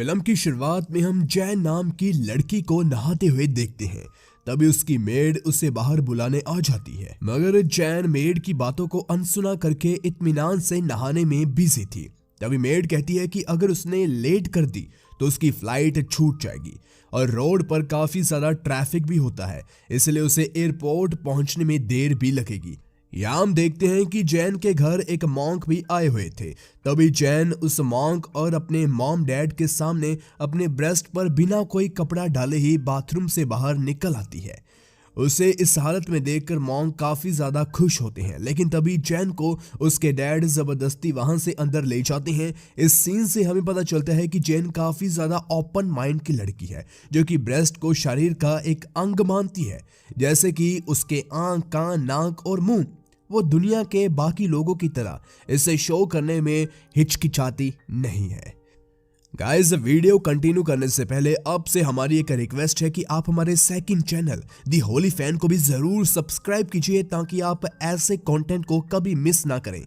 Film की शुरुआत में हम जैन नाम की लड़की को नहाते हुए देखते हैं। तभी उसकी मेड उसे बाहर बुलाने आ जाती है, मगर जैन मेड की बातों को अनसुना करके इत्मीनान से नहाने में बिजी थी। तभी मेड कहती है कि अगर उसने लेट कर दी तो उसकी फ्लाइट छूट जाएगी और रोड पर काफी ज्यादा ट्रैफिक भी होता है, इसलिए उसे एयरपोर्ट पहुंचने में देर भी लगेगी। यहाँ हम देखते हैं कि जैन के घर एक मॉन्क भी आए हुए थे। तभी जैन उस मॉन्क और अपने मॉम डैड के सामने अपने ब्रेस्ट पर बिना कोई कपड़ा डाले ही बाथरूम से बाहर निकल आती है। उसे इस हालत में देखकर मॉन्क काफी ज्यादा खुश होते हैं, लेकिन तभी जैन को उसके डैड जबरदस्ती वहां से अंदर ले जाते हैं। इस सीन से हमें पता चलता है कि जैन काफी ज्यादा ओपन माइंड की लड़की है, जो कि ब्रेस्ट को शरीर का एक अंग मानती है, जैसे कि उसके आंख, कान, नाक और मुंह। वो दुनिया के बाकी लोगों की तरह इसे शो करने में हिचकिचाती नहीं है। गाइस, वीडियो कंटिन्यू करने से पहले आपसे हमारी एक रिक्वेस्ट है कि आप हमारे सेकंड चैनल दी होली फैन को भी जरूर सब्सक्राइब कीजिए, ताकि आप ऐसे कंटेंट को कभी मिस ना करें।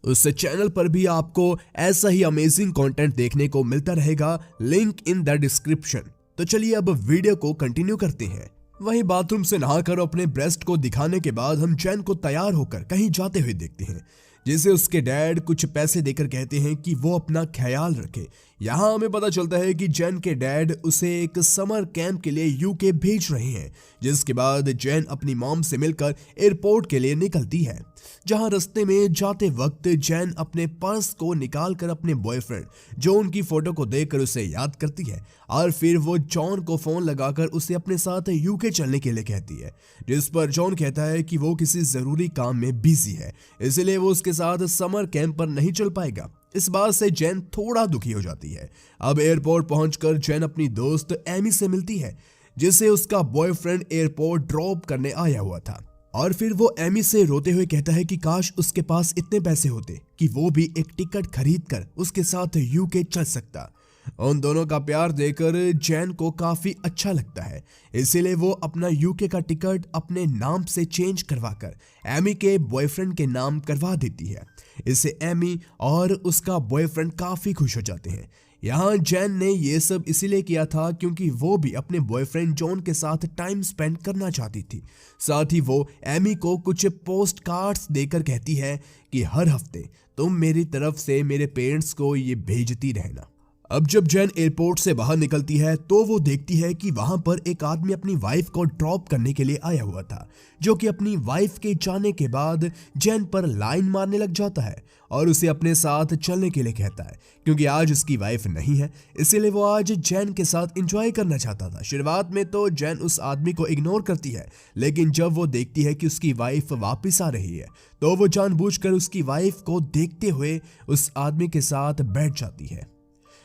उस चैनल पर भी आपको ऐसा ही अमेजिंग कंटेंट देखने को मिलता रहेगा, लिंक इन द डिस्क्रिप्शन। तो चलिए अब वीडियो को कंटिन्यू करते हैं। वहीं बाथरूम से नहाकर अपने ब्रेस्ट को दिखाने के बाद हम जैन को तैयार होकर कहीं जाते हुए देखते हैं, जिसे उसके डैड कुछ पैसे देकर कहते हैं कि वो अपना ख्याल रखे। यहाँ हमें पता चलता है कि जैन के डैड उसे एक समर कैंप के लिए यूके भेज रहे हैं, जिसके बाद जैन अपनी मॉम से मिलकर एयरपोर्ट के लिए निकलती है। जहां रास्ते में जाते वक्त जैन अपने पर्स को निकालकर अपने बॉयफ्रेंड जॉन की फोटो को देखकर उसे याद करती है, और फिर वो जॉन को फोन लगाकर उसे अपने साथ यूके चलने के लिए कहती है, जिस पर जॉन कहता है कि वो किसी जरूरी काम में बिजी है, इसलिए वो उसके साथ समर कैंप पर नहीं चल पाएगा। इस बात से जैन थोड़ा दुखी हो जाती है। अब एयरपोर्ट पहुंचकर जैन अपनी दोस्त एमी से मिलती है, जिसे उसका बॉयफ्रेंड एयरपोर्ट ड्रॉप करने आया हुआ था, और फिर वो एमी से रोते हुए कहता है कि काश उसके पास इतने पैसे होते कि वो भी एक टिकट खरीदकर उसके साथ यूके चल सकता। उन दोनों का प्यार देखकर जैन को काफी अच्छा लगता है, इसीलिए वो अपना यूके का टिकट अपने नाम से चेंज करवाकर एमी के बॉयफ्रेंड के नाम करवा देती है। इससे एमी और उसका बॉयफ्रेंड काफी खुश हो जाते हैं। यहाँ जैन ने ये सब इसीलिए किया था क्योंकि वो भी अपने बॉयफ्रेंड जॉन के साथ टाइम स्पेंड करना चाहती थी। साथ ही वो एमी को कुछ पोस्ट कार्ड्स देकर कहती है कि हर हफ्ते तुम मेरी तरफ से मेरे पेरेंट्स को ये भेजती रहना। अब जब जैन एयरपोर्ट से बाहर निकलती है तो वो देखती है कि वहां पर एक आदमी अपनी वाइफ को ड्रॉप करने के लिए आया हुआ था, जो कि अपनी वाइफ के जाने के बाद जैन पर लाइन मारने लग जाता है और उसे अपने साथ चलने के लिए कहता है, क्योंकि आज उसकी वाइफ नहीं है, इसीलिए वो आज जैन के साथ एंजॉय करना चाहता था। शुरुआत में तो जैन उस आदमी को इग्नोर करती है, लेकिन जब वो देखती है कि उसकी वाइफ वापस आ रही है तो वो जानबूझकर उसकी वाइफ को देखते हुए उस आदमी के साथ बैठ जाती है।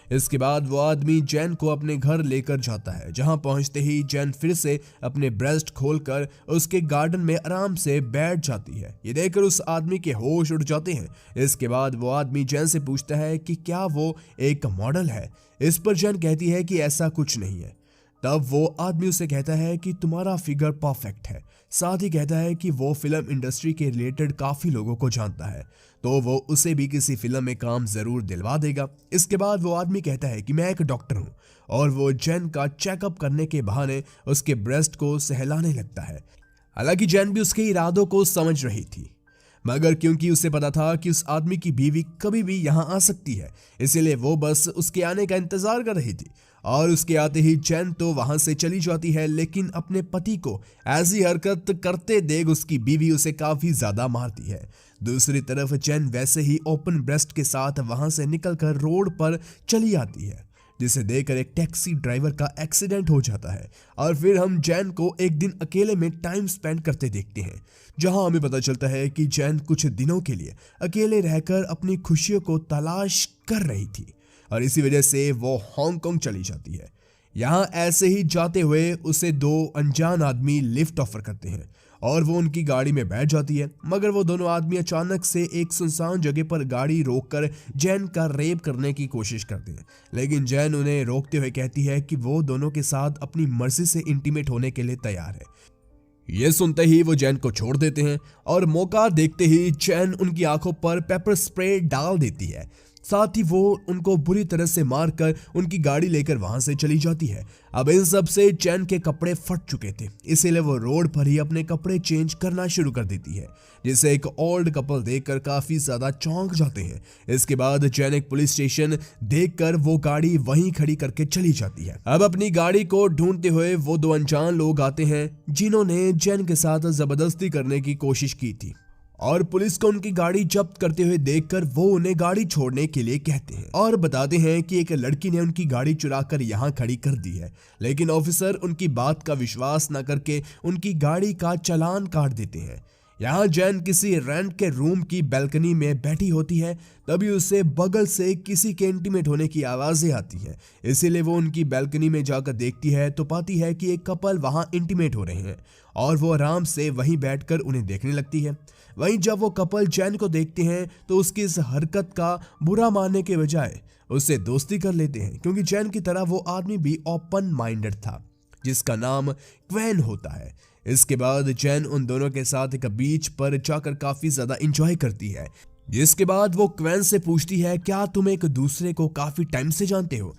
इसके बाद वो आदमी जैन को अपने घर लेकर जाता है, जहां पहुंचते ही जैन फिर से अपने ब्रेस्ट खोलकर उसके गार्डन में आराम से बैठ जाती है। ये देखकर उस आदमी के होश उड़ जाते हैं। इसके बाद वो आदमी जैन से पूछता है कि क्या वो एक मॉडल है। इस पर जैन कहती है कि ऐसा कुछ नहीं है। तब वो आदमी उसे कहता है कि तुम्हारा फिगर परफेक्ट है। साथ ही कहता है कि वो फिल्म इंडस्ट्री के रिलेटेड काफी लोगों को जानता है, तो वो उसे भी किसी फिल्म में काम जरूर दिलवा देगा। इसके बाद वो आदमी कहता है कि मैं एक डॉक्टर हूँ, और वो जैन का चेकअप करने के बहाने उसके ब्रेस्ट को सहलाने लगता है। हालांकि जैन भी उसके इरादों को समझ रही थी, मगर क्योंकि उसे पता था कि उस आदमी की बीवी कभी भी यहाँ आ सकती है, इसीलिए वो बस उसके आने का इंतजार कर रही थी। और उसके आते ही जैन तो वहां से चली जाती है, लेकिन अपने पति को ऐसी हरकत करते देख उसकी बीवी उसे काफी ज्यादा मारती है। दूसरी तरफ जैन वैसे ही ओपन ब्रेस्ट के साथ वहां से निकलकर रोड पर चली आती है, जिसे देखकर एक टैक्सी ड्राइवर का एक्सीडेंट हो जाता है। और फिर हम जैन को एक दिन अकेले में टाइम स्पेंड करते देखते हैं, जहां हमें पता चलता है कि जैन कुछ दिनों के लिए अकेले रहकर अपनी खुशियों को तलाश कर रही थी, और इसी वजह से वो हांगकांग चली जाती है। यहाँ ऐसे ही जाते हुए उसे दो अनजान आदमी लिफ्ट ऑफर करते हैं, और वो उनकी गाड़ी में बैठ जाती है, मगर वो दोनों आदमी अचानक से एक सुनसान जगह पर गाड़ी रोककर जैन का रेप करने की कोशिश करते हैं। लेकिन जैन उन्हें रोकते हुए कहती है कि वो दोनों के साथ अपनी मर्जी से इंटीमेट होने के लिए तैयार है। ये सुनते ही वो जैन को छोड़ देते हैं, और मौका देखते ही जैन उनकी आंखों पर पेपर स्प्रे डाल देती है, साथ ही वो उनको बुरी तरह से मारकर उनकी गाड़ी लेकर वहां से चली जाती है। अब इन सब से चैन के कपड़े फट चुके थे, इसीलिए वो रोड पर ही अपने कपड़े चेंज करना शुरू कर देती है, जिसे एक ओल्ड कपल देखकर काफी ज्यादा चौंक जाते हैं। इसके बाद चैन एक पुलिस स्टेशन देखकर वो गाड़ी वहीं खड़ी करके चली जाती है। अब अपनी गाड़ी को ढूंढते हुए वो दो अनजान लोग आते हैं जिन्होंने चैन के साथ जबरदस्ती करने की कोशिश की थी, और पुलिस को उनकी गाड़ी जब्त करते हुए देखकर वो उन्हें गाड़ी छोड़ने के लिए कहते हैं और बताते हैं कि एक लड़की ने उनकी गाड़ी चुराकर यहाँ खड़ी कर दी है। लेकिन ऑफिसर उनकी बात का विश्वास न करके उनकी गाड़ी का चालान काट देते हैं। यहाँ जैन किसी रेंट के रूम की बैल्कनी में बैठी होती है, तभी उसे बगल से किसी के इंटीमेट होने की आवाजें आती है। इसीलिए वो उनकी बैल्कनी में जाकर देखती है तो पाती है कि एक कपल वहां इंटीमेट हो रहे हैं और वो आराम से वहीं बैठकर उन्हें देखने लगती है। वहीं जब वो कपल जैन को देखते हैं तो उसकी इस हरकत का बुरा मानने के बजाय उससे दोस्ती कर लेते हैं, क्योंकि जैन की तरह वो आदमी भी ओपन माइंडेड था जिसका नाम क्वेन होता है। इसके बाद जैन उन दोनों के साथ एक बीच पर जाकर काफी ज्यादा एंजॉय करती है, जिसके बाद वो क्वेन से पूछती है क्या तुम एक दूसरे को काफी टाइम से जानते हो।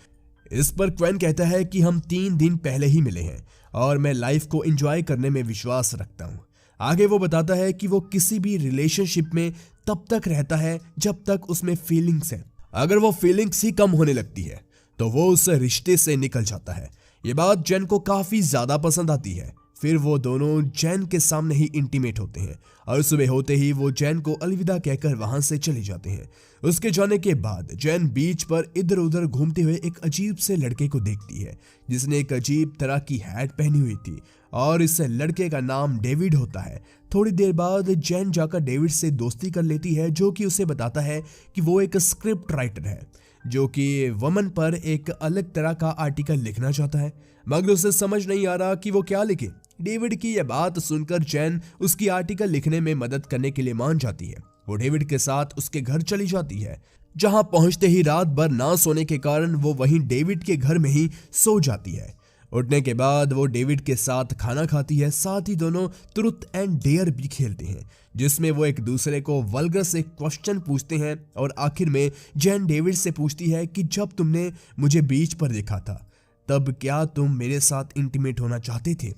इस पर क्वेन कहता है कि हम 3 दिन पहले ही मिले हैं और मैं लाइफ को एंजॉय करने में विश्वास रखता हूँ। आगे वो बताता है कि वो किसी भी रिलेशनशिप में तब तक रहता है जब तक उसमें फीलिंग्स है। अगर वो फीलिंग्स ही कम होने लगती है तो वो उस रिश्ते से निकल जाता है। ये बात जैन को काफी ज्यादा पसंद आती है। फिर वो दोनों जैन के सामने ही इंटीमेट होते हैं और सुबह होते ही वो जैन को अलविदा कहकर वहां से चले जाते हैं। उसके जाने के बाद जैन बीच पर इधर उधर घूमते हुए एक अजीब से लड़के को देखती है जिसने एक अजीब तरह की हैट पहनी हुई थी और इस लड़के का नाम डेविड होता है। थोड़ी देर बाद जैन जाकर डेविड से दोस्ती कर लेती है, जो कि उसे बताता है कि वो एक स्क्रिप्ट राइटर है जो कि वमन पर एक अलग तरह का आर्टिकल लिखना चाहता है, मगर उसे समझ नहीं आ रहा कि वो क्या लिखे। डेविड की यह बात सुनकर जैन उसकी आर्टिकल लिखने में मदद करने के लिए मान जाती है। वो डेविड के साथ उसके घर चली जाती है, जहां पहुंचते ही रात भर ना सोने के कारण वो वहीं डेविड के घर में ही सो जाती है। उठने के बाद वो डेविड के साथ खाना खाती है, साथ ही दोनों ट्रुथ एंड डेयर भी खेलते हैं जिसमें वो एक दूसरे को वल्गर से क्वेश्चन पूछते हैं। और आखिर में जैन डेविड से पूछती है कि जब तुमने मुझे बीच पर देखा था तब क्या तुम मेरे साथ इंटीमेट होना चाहते थे।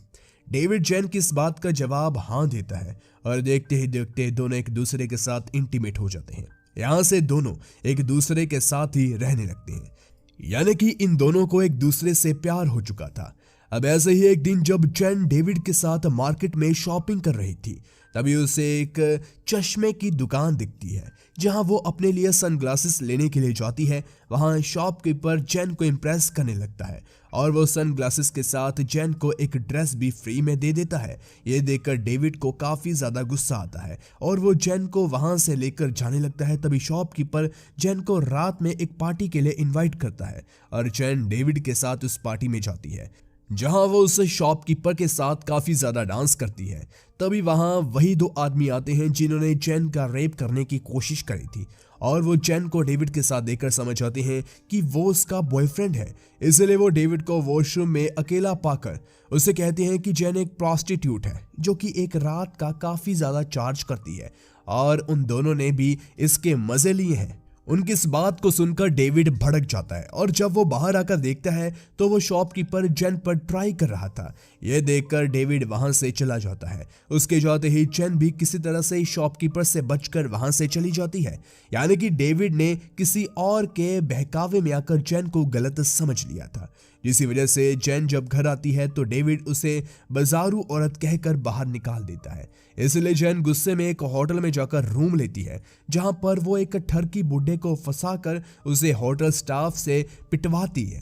डेविड जैन की इस बात का जवाब हाँ देता है और देखते ही देखते दोनों एक दूसरे के साथ इंटीमेट हो जाते हैं। यहाँ से दोनों एक दूसरे के साथ ही रहने लगते हैं, यानी कि इन दोनों को एक दूसरे से प्यार हो चुका था। अब ऐसे ही एक दिन जब जैन डेविड के साथ मार्केट में शॉपिंग कर रही थी, तभी उसे एक चश्मे की दुकान दिखती है जहां वो अपने लिए सनग्लासेस लेने के लिए जाती है। वहां शॉपकीपर जैन को इम्प्रेस करने लगता है और वो सनग्लासेस के साथ जैन को एक ड्रेस भी फ्री में दे देता है। ये देखकर डेविड को काफी ज्यादा गुस्सा आता है और वो जैन को वहां से लेकर जाने लगता है। तभी शॉपकीपर जैन को रात में एक पार्टी के लिए इन्वाइट करता है और जैन डेविड के साथ उस पार्टी में जाती है, जहां वो उस शॉपकीपर के साथ काफी ज्यादा डांस करती है। तभी वहां वही दो आदमी आते हैं जिन्होंने जैन का रेप करने की कोशिश करी थी और वो जैन को डेविड के साथ देखकर समझ जाते हैं कि वो उसका बॉयफ्रेंड है। इसलिए वो डेविड को वॉशरूम में अकेला पाकर उसे कहते हैं कि जैन एक प्रोस्टिट्यूट है जो कि एक रात का काफी ज्यादा चार्ज करती है और उन दोनों ने भी इसके मजे लिए हैं। उनकी इस बात को सुनकर डेविड भड़क जाता है और जब वो बाहर आकर देखता है तो वो शॉपकीपर जैन पर ट्राई कर रहा था। यह देखकर डेविड वहां से चला जाता है। उसके जाते ही जैन भी किसी तरह से शॉपकीपर से बचकर वहां से चली जाती है, यानी कि डेविड ने किसी और के बहकावे में आकर जैन को गलत समझ लिया था, जिसी वजह से जैन जब घर आती है तो डेविड उसे बाजारू औरत कहकर बाहर निकाल देता है। इसलिए जैन गुस्से में एक होटल में जाकर रूम लेती है, जहां पर वो एक ठरकी बुड्ढे को फंसाकर उसे होटल स्टाफ से पिटवाती है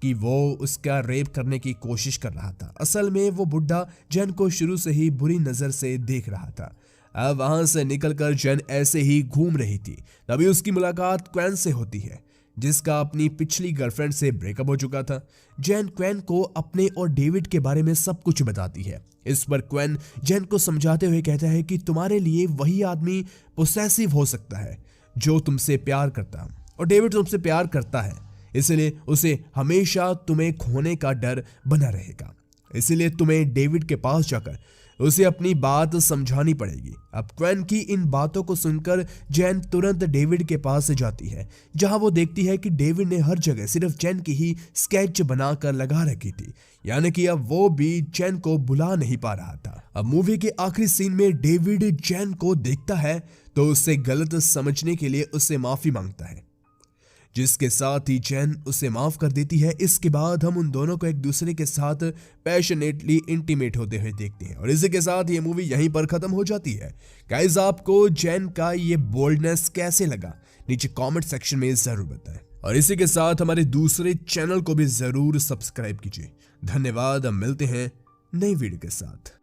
कि वो उसका रेप करने की कोशिश कर रहा था। असल में वो बुड्ढा जैन को शुरू से ही बुरी नजर से देख रहा था। अब वहां से निकलकर जैन ऐसे ही घूम रही थी, तभी उसकी मुलाकात क्वेन से होती है जिसका अपनी पिछली गर्लफ्रेंड से ब्रेकअप हो चुका था। जैन क्वेन को अपने और डेविड के बारे में सब कुछ बताती है। इस पर क्वेन जैन को समझाते हुए कहता है कि तुम्हारे लिए वही आदमी पोसेसिव हो सकता है जो तुमसे प्यार करता है और डेविड तुमसे प्यार करता है, इसलिए उसे हमेशा तुम्हें खोने का डर बना रहेगा। इसलिए तुम्हें डेविड के पास जाकर उसे अपनी बात समझानी पड़ेगी। अब क्वेन की इन बातों को सुनकर जैन तुरंत डेविड के पास जाती है, जहां वो देखती है कि डेविड ने हर जगह सिर्फ जैन की ही स्केच बनाकर लगा रखी थी, यानी कि अब वो भी जैन को बुला नहीं पा रहा था। अब मूवी के आखिरी सीन में डेविड जैन को देखता है तो उसे गलत समझने के लिए उससे माफी मांगता है, जिसके साथ ही जैन उसे माफ कर देती है। इसके बाद हम उन दोनों को एक दूसरे के साथ पैशनेटली इंटीमेट होते हुए देखते हैं और इसी के साथ ये मूवी यहीं पर खत्म हो जाती है। गाइस, आपको जैन का ये बोल्डनेस कैसे लगा नीचे कमेंट सेक्शन में जरूर बताएं और इसी के साथ हमारे दूसरे चैनल को भी जरूर सब्सक्राइब कीजिए। धन्यवाद। अब मिलते हैं नई वीडियो के साथ।